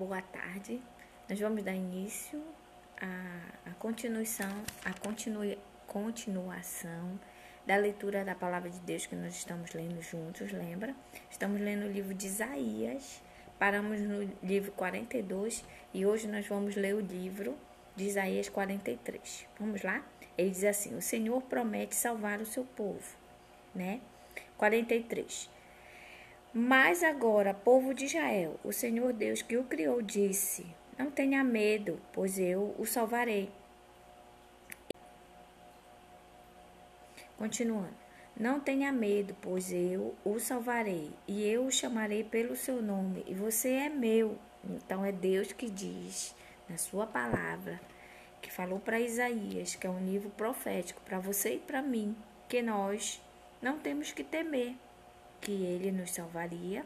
boa tarde. Nós vamos dar início à continuação da leitura da Palavra de Deus que nós estamos lendo juntos, lembra? Estamos lendo o livro de Isaías, paramos no livro 42 e hoje nós vamos ler o livro de Isaías 43. Vamos lá? Ele diz assim: o Senhor promete salvar o seu povo, né? 43. Mas agora, povo de Israel, o Senhor Deus que o criou disse: não tenha medo, pois eu o salvarei. Continuando. Não tenha medo, pois eu o salvarei, e eu o chamarei pelo seu nome, e você é meu. Então é Deus que diz, na sua palavra, que falou para Isaías, que é um livro profético para você e para mim, que nós não temos que temer, que ele nos salvaria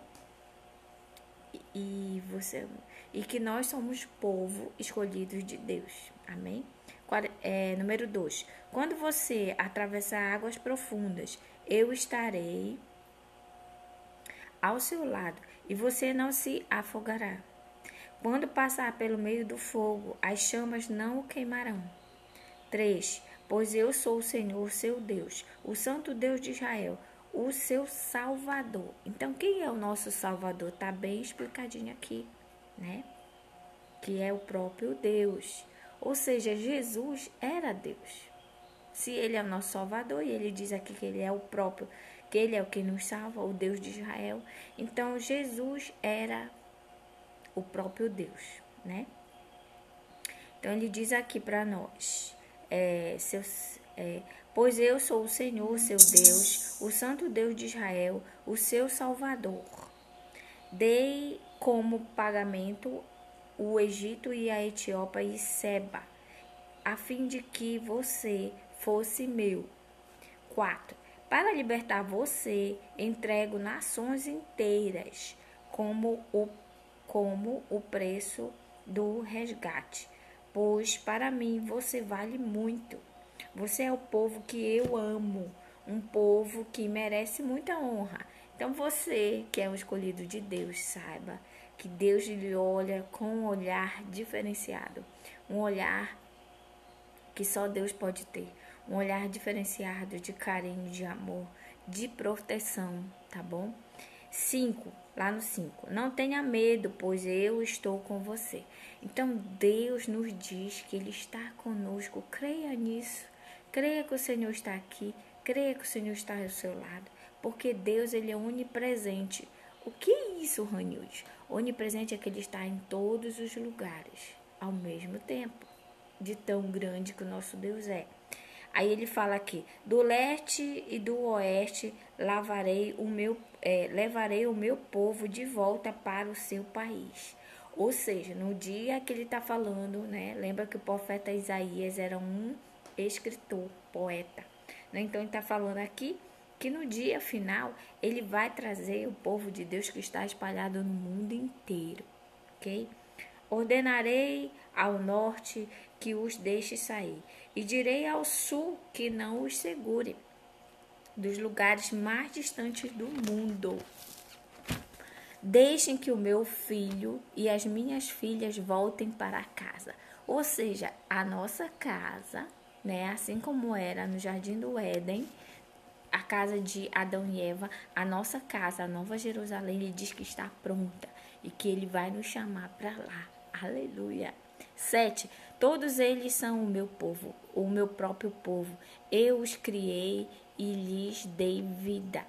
e que nós somos povo escolhido de Deus. Amém? Número 2. Quando você atravessar águas profundas, eu estarei ao seu lado e você não se afogará. Quando passar pelo meio do fogo, as chamas não o queimarão. 3. Pois eu sou o Senhor, seu Deus, o Santo Deus de Israel, o seu Salvador. Então, quem é o nosso Salvador? Está bem explicadinho aqui, né? Que é o próprio Deus. Ou seja, Jesus era Deus. Se ele é o nosso Salvador, e ele diz aqui que ele é o próprio, que ele é o que nos salva, o Deus de Israel. Então, Jesus era o próprio Deus, né? Então, ele diz aqui para nós, pois eu sou o Senhor, seu Deus, o Santo Deus de Israel, o seu Salvador. Dei como pagamento o Egito e a Etiópia e Seba, a fim de que você fosse meu. 4. Para libertar você, entrego nações inteiras como o preço do resgate, pois para mim você vale muito. Você é o povo que eu amo, um povo que merece muita honra. Então você, que é um escolhido de Deus, saiba que Deus lhe olha com um olhar diferenciado, um olhar que só Deus pode ter, um olhar diferenciado de carinho, de amor, de proteção, tá bom? 5, lá no 5, não tenha medo, pois eu estou com você. Então Deus nos diz que Ele está conosco, creia nisso, creia que o Senhor está aqui, creia que o Senhor está ao seu lado, porque Deus ele é onipresente. O que é isso, Ranilde? Onipresente é que Ele está em todos os lugares, ao mesmo tempo, de tão grande que o nosso Deus é. Aí ele fala aqui, do leste e do oeste levarei o meu povo de volta para o seu país. Ou seja, no dia que ele está falando, né? Lembra que o profeta Isaías era um escritor, poeta. Né? Então ele está falando aqui que no dia final ele vai trazer o povo de Deus que está espalhado no mundo inteiro, ok? Ordenarei ao norte que os deixe sair, e direi ao sul que não os segure, dos lugares mais distantes do mundo. Deixem que o meu filho e as minhas filhas voltem para casa. Ou seja, a nossa casa, né, assim como era no Jardim do Éden, a casa de Adão e Eva, a nossa casa, a Nova Jerusalém, ele diz que está pronta e que ele vai nos chamar para lá. Aleluia. 7. Todos eles são o meu povo, o meu próprio povo. Eu os criei e lhes dei vida,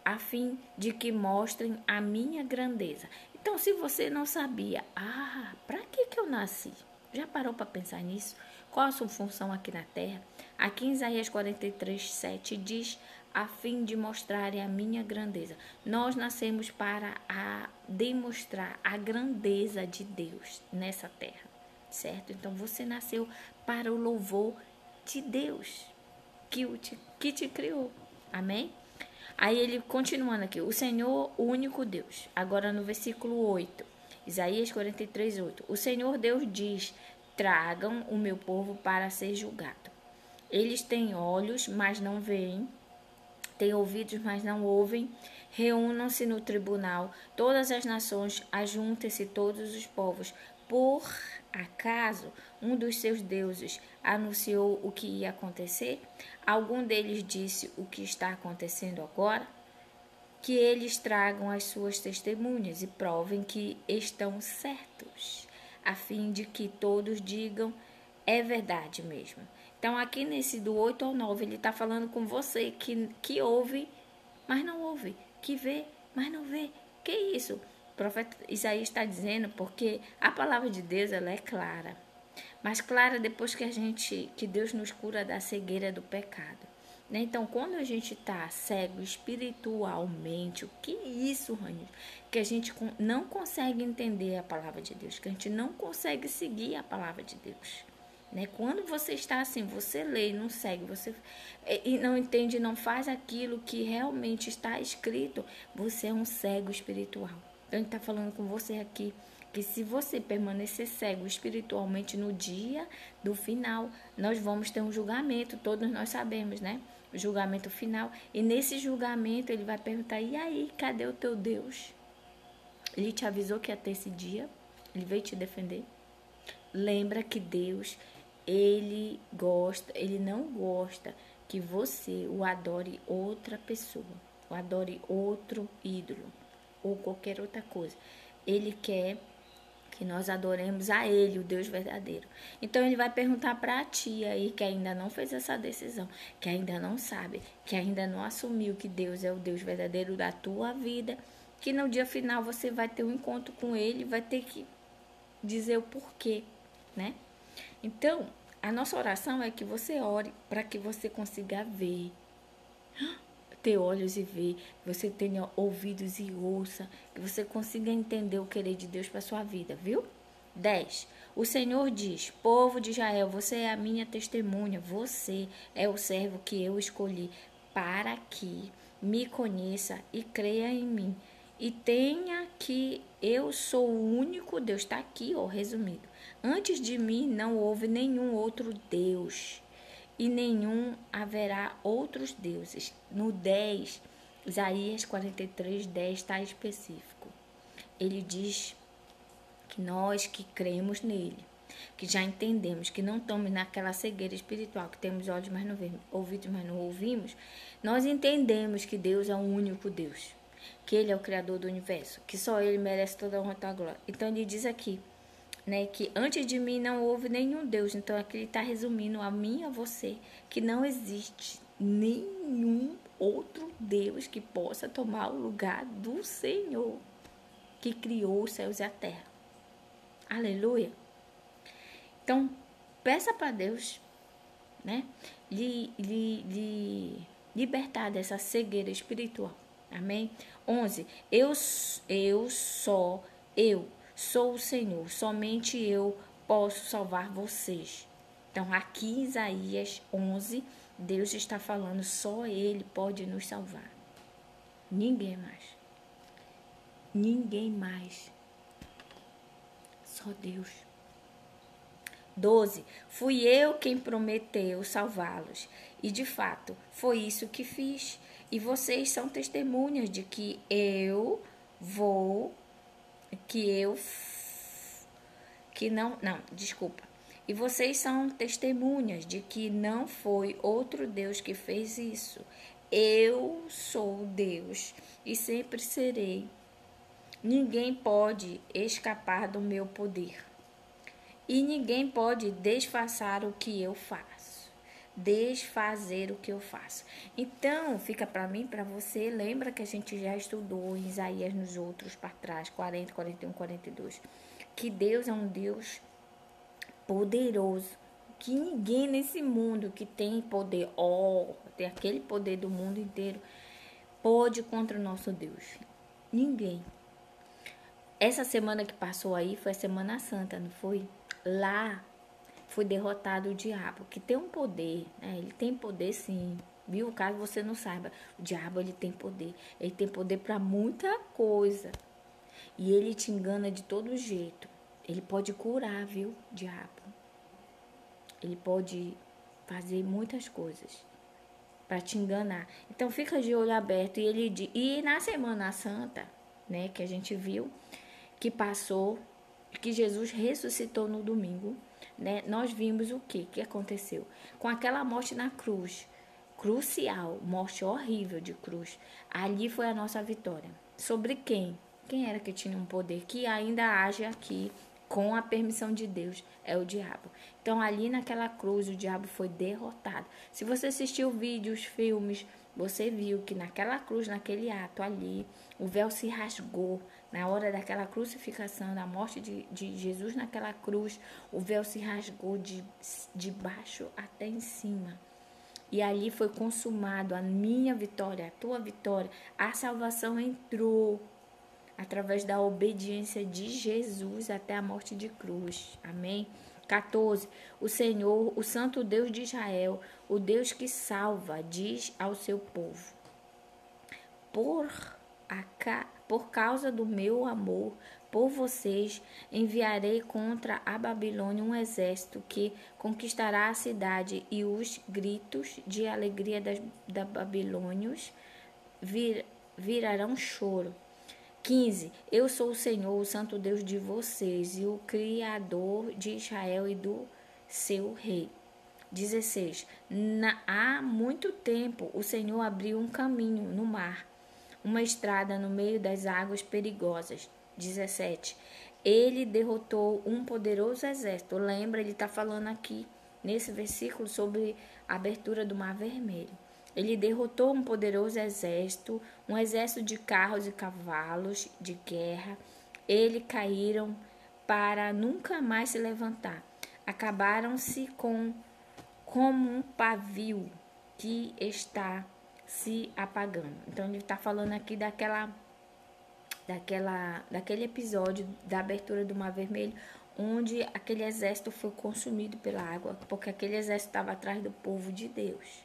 a fim de que mostrem a minha grandeza. Então, se você não sabia, para que eu nasci? Já parou para pensar nisso? Qual a sua função aqui na terra? Aqui em Isaías 43, 7 diz, a fim de mostrarem a minha grandeza. Nós nascemos para demonstrar a grandeza de Deus nessa terra, certo? Então, você nasceu para o louvor de Deus, que te criou. Amém? Aí ele continuando aqui, o Senhor, o único Deus. Agora no versículo 8, Isaías 43, 8. O Senhor Deus diz, tragam o meu povo para ser julgado. Eles têm olhos, mas não veem, têm ouvidos, mas não ouvem, Reúnam-se no tribunal todas as nações, ajuntem-se todos os povos. Por acaso um dos seus deuses anunciou o que ia acontecer? Algum deles disse o que está acontecendo agora? Que eles tragam as suas testemunhas e provem que estão certos, a fim de que todos digam, é verdade mesmo. Então, aqui nesse do 8 ao 9, ele está falando com você que ouve, mas não ouve, que vê, mas não vê. Que isso? O profeta Isaías está dizendo porque a palavra de Deus ela é clara. Mas clara depois que Deus nos cura da cegueira do pecado. Né? Então, quando a gente está cego espiritualmente, o que é isso, Rani? Que a gente não consegue entender a palavra de Deus, que a gente não consegue seguir a palavra de Deus. Né? Quando você está assim, você lê e não segue, você e não entende, não faz aquilo que realmente está escrito, você é um cego espiritual. Então, ele está falando com você aqui que se você permanecer cego espiritualmente no dia do final, nós vamos ter um julgamento, todos nós sabemos, né? O julgamento final. E nesse julgamento ele vai perguntar, e aí, cadê o teu Deus? Ele te avisou que ia ter esse dia? Ele veio te defender? Lembra que Deus, ele não gosta que você o adore outra pessoa, o adore outro ídolo ou qualquer outra coisa. Ele quer que nós adoremos a Ele, o Deus verdadeiro. Então ele vai perguntar para a tia aí que ainda não fez essa decisão, que ainda não sabe, que ainda não assumiu que Deus é o Deus verdadeiro da tua vida, que no dia final você vai ter um encontro com Ele, vai ter que dizer o porquê, né? Então, a nossa oração é que você ore para que você consiga ver, ter olhos e ver, que você tenha ouvidos e ouça, que você consiga entender o querer de Deus para sua vida, viu? 10. O Senhor diz, povo de Israel, você é a minha testemunha, você é o servo que eu escolhi para que me conheça e creia em mim. E tenha que eu sou o único Deus, está aqui, ó, resumido. Antes de mim não houve nenhum outro Deus e nenhum haverá outros deuses. No 10, Isaías 43, 10 está específico. Ele diz que nós que cremos nele, que já entendemos, que não estamos naquela cegueira espiritual, que temos olhos, mas não vemos, ouvidos, mas não ouvimos, nós entendemos que Deus é o único Deus, que Ele é o Criador do universo, que só Ele merece toda a honra e toda a glória. Então ele diz aqui, né, que antes de mim não houve nenhum Deus. Então aqui ele está resumindo a mim e a você que não existe nenhum outro Deus que possa tomar o lugar do Senhor que criou os céus e a terra. Aleluia. Então peça para Deus, né, lhe libertar dessa cegueira espiritual. Amém? 11. Eu sou o Senhor, somente eu posso salvar vocês. Então, aqui em Isaías 11, Deus está falando, só Ele pode nos salvar. Ninguém mais. Ninguém mais. Só Deus. 12. Fui eu quem prometeu salvá-los. E, de fato, foi isso que fiz. E vocês são testemunhas de que E vocês são testemunhas de que não foi outro Deus que fez isso. Eu sou Deus e sempre serei. Ninguém pode escapar do meu poder. E ninguém pode desfazer o que eu faço. Então, fica para mim, para você. Lembra que a gente já estudou em Isaías nos outros para trás, 40, 41, 42. Que Deus é um Deus poderoso. Que ninguém nesse mundo que tem poder, tem aquele poder do mundo inteiro, pode contra o nosso Deus. Ninguém. Essa semana que passou aí foi a Semana Santa, não foi? Lá foi derrotado o diabo, que tem um poder, né? Ele tem poder sim, viu? Caso você não saiba, o diabo ele tem poder para muita coisa, e ele te engana de todo jeito. Ele pode curar, viu, diabo? Ele pode fazer muitas coisas, para te enganar. Então fica de olho aberto. E na Semana Santa, né, que a gente viu, que passou, que Jesus ressuscitou no domingo, né? Nós vimos o que aconteceu com aquela morte na cruz, crucial, morte horrível de cruz. Ali foi a nossa vitória. Sobre quem? Quem era que tinha um poder que ainda age aqui com a permissão de Deus? É o diabo. Então ali naquela cruz o diabo foi derrotado. Se você assistiu vídeos, filmes, você viu que naquela cruz, naquele ato ali, o véu se rasgou. Na hora daquela crucificação, da morte de Jesus naquela cruz, o véu se rasgou de baixo até em cima. E ali foi consumado a minha vitória, a tua vitória. A salvação entrou através da obediência de Jesus até a morte de cruz. Amém? 14. O Senhor, o Santo Deus de Israel, o Deus que salva, diz ao seu povo: por causa do meu amor por vocês, enviarei contra a Babilônia um exército que conquistará a cidade, e os gritos de alegria da babilônios virarão choro. 15. Eu sou o Senhor, o Santo Deus de vocês, e o Criador de Israel e do seu rei. 16. Há muito tempo o Senhor abriu um caminho no mar, uma estrada no meio das águas perigosas. 17. Ele derrotou um poderoso exército. Lembra, ele está falando aqui nesse versículo sobre a abertura do Mar Vermelho. Ele derrotou um poderoso exército, um exército de carros e cavalos de guerra. Eles caíram para nunca mais se levantar. Acabaram-se como um pavio que está se apagando. Então ele está falando aqui daquele episódio da abertura do Mar Vermelho, onde aquele exército foi consumido pela água, porque aquele exército estava atrás do povo de Deus.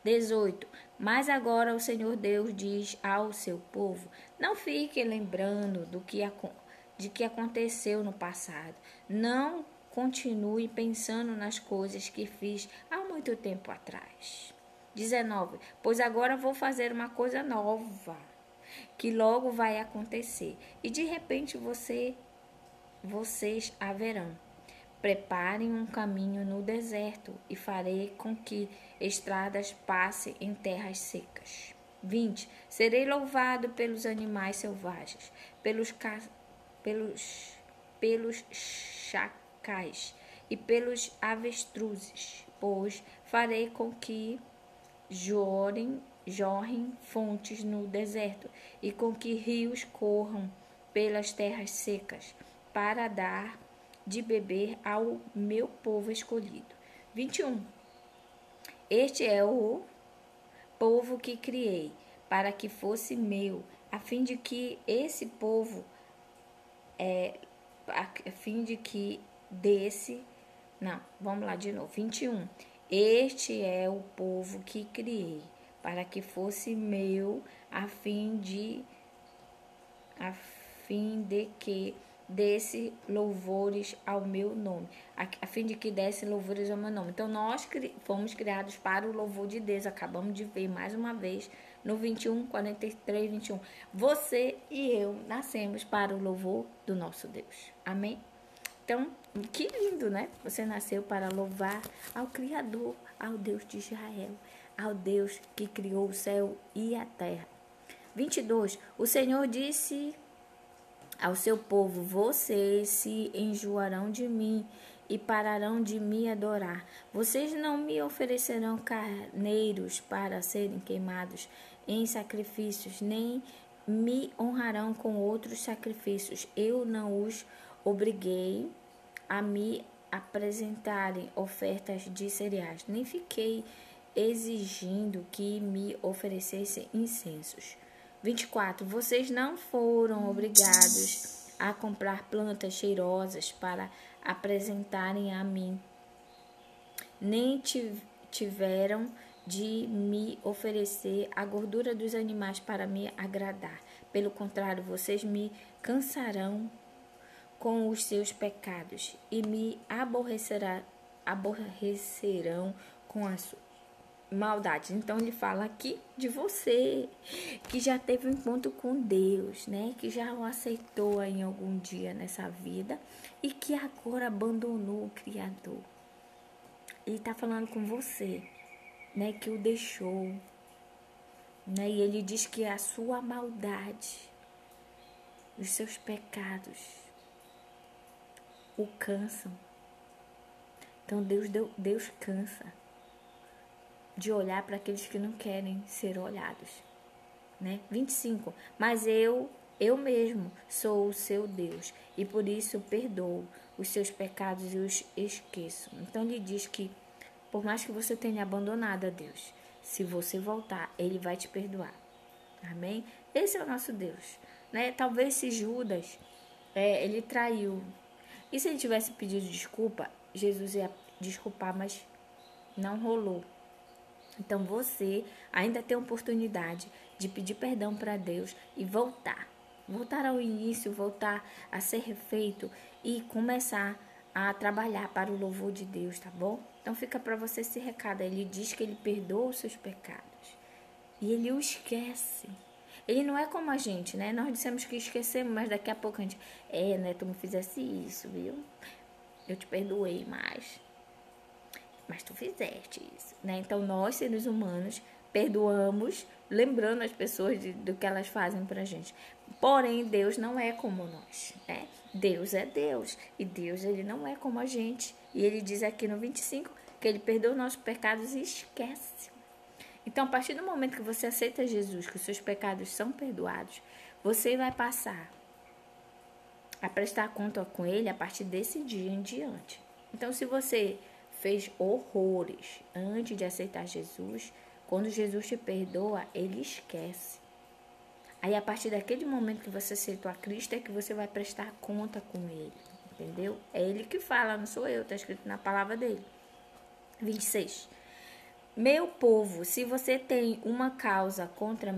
18. Mas agora o Senhor Deus diz ao seu povo: não fique lembrando de que aconteceu no passado. Não continue pensando nas coisas que fiz há muito tempo atrás. 19. Pois agora vou fazer uma coisa nova, que logo vai acontecer, e de repente vocês a verão. Preparem um caminho no deserto e farei com que estradas passem em terras secas. 20. Serei louvado pelos animais selvagens, pelos chacais e pelos avestruzes, pois farei com que jorrem fontes no deserto e com que rios corram pelas terras secas, para dar de beber ao meu povo escolhido. 21. Este é o povo que criei, para que fosse meu, a fim de que esse povo a fim de que desse. Não, vamos lá de novo. 21. Este é o povo que criei, para que fosse meu, a fim de que desse louvores ao meu nome, a fim de que desse louvores ao meu nome. Então nós fomos criados para o louvor de Deus. Acabamos de ver mais uma vez no 21, 43, 21. Você e eu nascemos para o louvor do nosso Deus. Amém? Então, que lindo, né? Você nasceu para louvar ao Criador, ao Deus de Israel, ao Deus que criou o céu e a terra. 22. O Senhor disse ao seu povo: vocês se enjoarão de mim e pararão de me adorar. Vocês não me oferecerão carneiros para serem queimados em sacrifícios, nem me honrarão com outros sacrifícios. Eu não os obriguei a me apresentarem ofertas de cereais, nem fiquei exigindo que me oferecessem incensos. 24. Vocês não foram obrigados a comprar plantas cheirosas para apresentarem a mim, nem tiveram de me oferecer a gordura dos animais para me agradar. Pelo contrário, vocês me cansarão com os seus pecados e me aborrecerão com a sua maldades. Então ele fala aqui de você, que já teve um encontro com Deus, né? Que já o aceitou em algum dia nessa vida e que agora abandonou o Criador. Ele está falando com você, né? Que o deixou, né? E ele diz que a sua maldade, os seus pecados o cansam. Então Deus cansa de olhar para aqueles que não querem ser olhados, né? 25. Mas eu mesmo sou o seu Deus e por isso perdoo os seus pecados e os esqueço. Então ele diz que por mais que você tenha abandonado a Deus, se você voltar, ele vai te perdoar. Amém? Esse é o nosso Deus, né? Talvez se Judas, ele traiu. E se ele tivesse pedido desculpa, Jesus ia desculpar, mas não rolou. Então você ainda tem a oportunidade de pedir perdão para Deus e voltar. Voltar ao início, voltar a ser refeito e começar a trabalhar para o louvor de Deus, tá bom? Então fica para você esse recado. Ele diz que ele perdoa os seus pecados e ele o esquece. Ele não é como a gente, né? Nós dissemos que esquecemos, mas daqui a pouco a gente... né? Tu me fizesse isso, viu? Eu te perdoei, mas tu fizeste isso, né? Então, nós, seres humanos, perdoamos, lembrando as pessoas do que elas fazem pra gente. Porém, Deus não é como nós, né? Deus é Deus. E Deus, ele não é como a gente. E ele diz aqui no 25 que ele perdoa os nossos pecados e esquece. Então, a partir do momento que você aceita Jesus, que os seus pecados são perdoados, você vai passar a prestar conta com ele a partir desse dia em diante. Então, se você fez horrores antes de aceitar Jesus, quando Jesus te perdoa, ele esquece. Aí, a partir daquele momento que você aceitou a Cristo, é que você vai prestar conta com ele, entendeu? É ele que fala, não sou eu, está escrito na palavra dele. 26. Meu povo, se você tem uma causa contra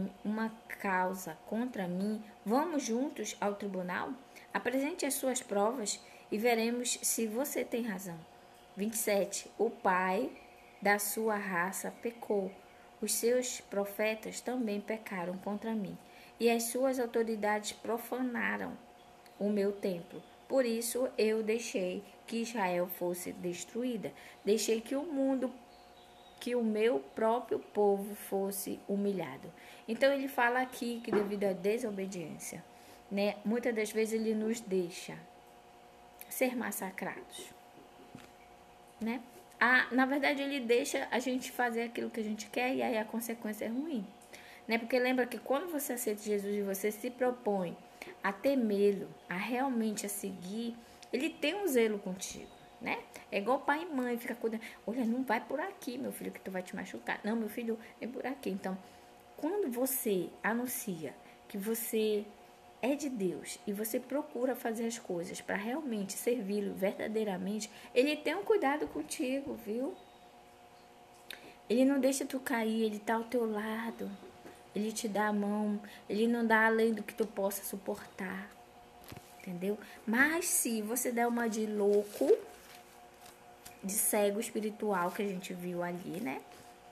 mim, vamos juntos ao tribunal? Apresente as suas provas e veremos se você tem razão. 27. O pai da sua raça pecou. Os seus profetas também pecaram contra mim. E as suas autoridades profanaram o meu templo. Por isso eu deixei que Israel fosse destruída. Deixei que o meu próprio povo fosse humilhado. Então ele fala aqui que devido à desobediência, né, muitas das vezes ele nos deixa ser massacrados, né? Na verdade ele deixa a gente fazer aquilo que a gente quer e aí a consequência é ruim, né? Porque lembra que quando você aceita Jesus e você se propõe a temê-lo, a realmente a seguir, ele tem um zelo contigo, né? É igual pai e mãe, fica cuidando. Olha, não vai por aqui, meu filho, que tu vai te machucar. Não, meu filho, vem por aqui. Então, quando você anuncia que você é de Deus e você procura fazer as coisas para realmente servi-lo verdadeiramente, ele tem um cuidado contigo, viu? Ele não deixa tu cair, ele tá ao teu lado. Ele te dá a mão, ele não dá além do que tu possa suportar. Entendeu? Mas se você der uma de louco, de cego espiritual que a gente viu ali, né?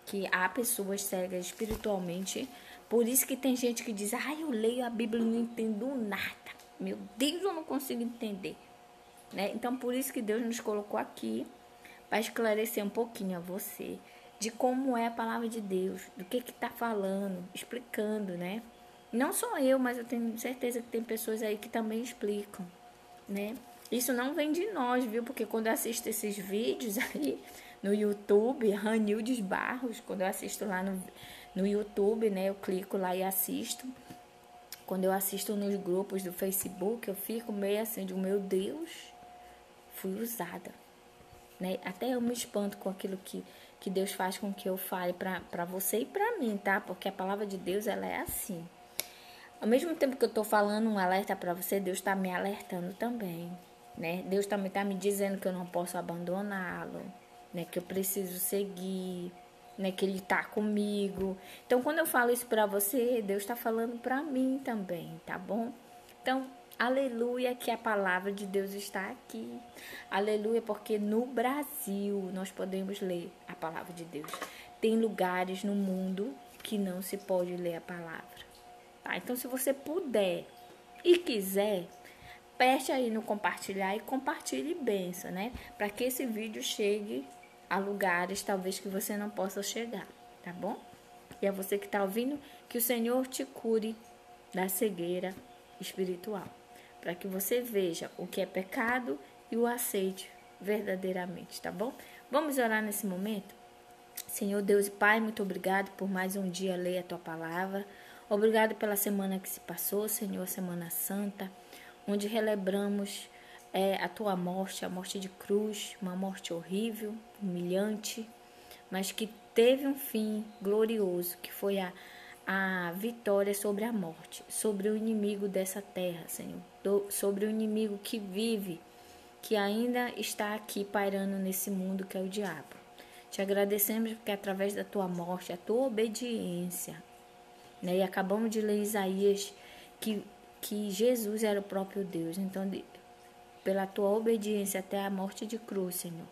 Que há pessoas cegas espiritualmente. Por isso que tem gente que diz, eu leio a Bíblia e não entendo nada. Meu Deus, eu não consigo entender. Né? Então, por isso que Deus nos colocou aqui para esclarecer um pouquinho a você de como é a palavra de Deus, do que está falando, explicando, né? Não só eu, mas eu tenho certeza que tem pessoas aí que também explicam, né? Isso não vem de nós, viu? Porque quando eu assisto esses vídeos aí no YouTube, Ranildes Barros, quando eu assisto lá no YouTube, né? Eu clico lá e assisto. Quando eu assisto nos grupos do Facebook, eu fico meio assim de, meu Deus, fui usada, né? Até eu me espanto com aquilo que Deus faz com que eu fale para você e para mim, tá? Porque a palavra de Deus, ela é assim. Ao mesmo tempo que eu tô falando um alerta para você, Deus tá me alertando também, né? Deus também tá me dizendo que eu não posso abandoná-lo, né? Que eu preciso seguir, né? Que ele tá comigo. Então, quando eu falo isso para você, Deus tá falando para mim também, tá bom? Então, aleluia que a palavra de Deus está aqui. Aleluia, porque no Brasil nós podemos ler a palavra de Deus. tem lugares no mundo que não se pode ler a palavra. Tá? Então, se você puder e quiser, aperte aí no compartilhar e compartilhe bênção, né? Para que esse vídeo chegue a lugares talvez que você não possa chegar, tá bom? E a você que está ouvindo, que o Senhor te cure da cegueira espiritual, para que você veja o que é pecado e o aceite verdadeiramente, tá bom? Vamos orar nesse momento? Senhor Deus e Pai, muito obrigado por mais um dia ler a Tua Palavra. Obrigado pela semana que se passou, Senhor, a Semana Santa, onde relembramos a Tua morte, a morte de cruz, uma morte horrível, humilhante, mas que teve um fim glorioso, que foi a vitória sobre a morte, sobre o inimigo dessa terra, Senhor, sobre o inimigo que vive, que ainda está aqui pairando nesse mundo que é o diabo. Te agradecemos porque através da tua morte, a tua obediência, né? E acabamos de ler Isaías que Jesus era o próprio Deus. Então, pela tua obediência até a morte de cruz, Senhor,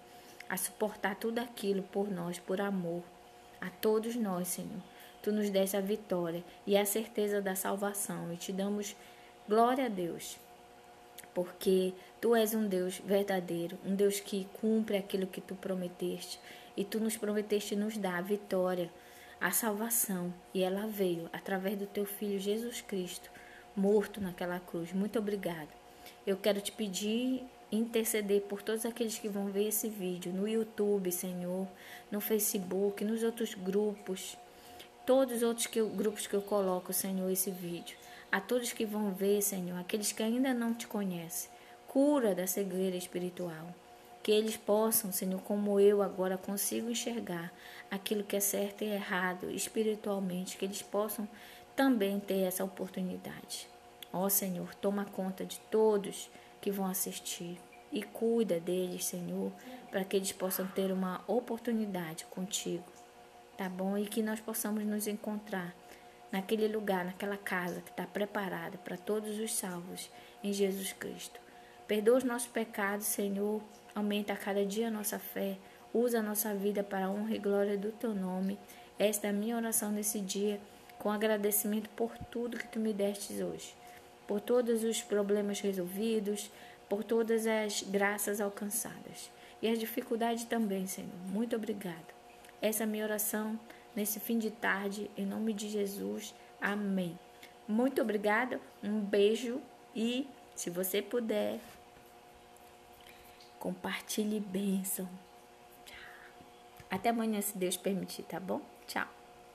a suportar tudo aquilo por nós, por amor, a todos nós, Senhor. Tu nos deste a vitória e a certeza da salvação e te damos glória a Deus, porque tu és um Deus verdadeiro, um Deus que cumpre aquilo que tu prometeste e tu nos prometeste nos dar a vitória, a salvação, e ela veio através do teu Filho Jesus Cristo, morto naquela cruz. Muito obrigado. Eu quero te pedir, interceder por todos aqueles que vão ver esse vídeo no YouTube, Senhor, no Facebook, nos outros grupos, todos os outros grupos que eu coloco, Senhor, esse vídeo. A todos que vão ver, Senhor, aqueles que ainda não te conhecem, cura da cegueira espiritual. Que eles possam, Senhor, como eu agora consigo enxergar aquilo que é certo e errado espiritualmente, que eles possam também ter essa oportunidade. Ó Senhor, toma conta de todos que vão assistir e cuida deles, Senhor, para que eles possam ter uma oportunidade contigo, tá bom? E que nós possamos nos encontrar naquele lugar, naquela casa que está preparada para todos os salvos em Jesus Cristo. Perdoa os nossos pecados, Senhor, aumenta a cada dia a nossa fé, usa a nossa vida para a honra e glória do Teu nome. Esta é a minha oração nesse dia, com agradecimento por tudo que Tu me destes hoje, por todos os problemas resolvidos, por todas as graças alcançadas e as dificuldades também, Senhor. Muito obrigado. Essa é a minha oração nesse fim de tarde, em nome de Jesus. Amém. Muito obrigada, um beijo e, se você puder, compartilhe bênção. Até amanhã, se Deus permitir, tá bom? Tchau.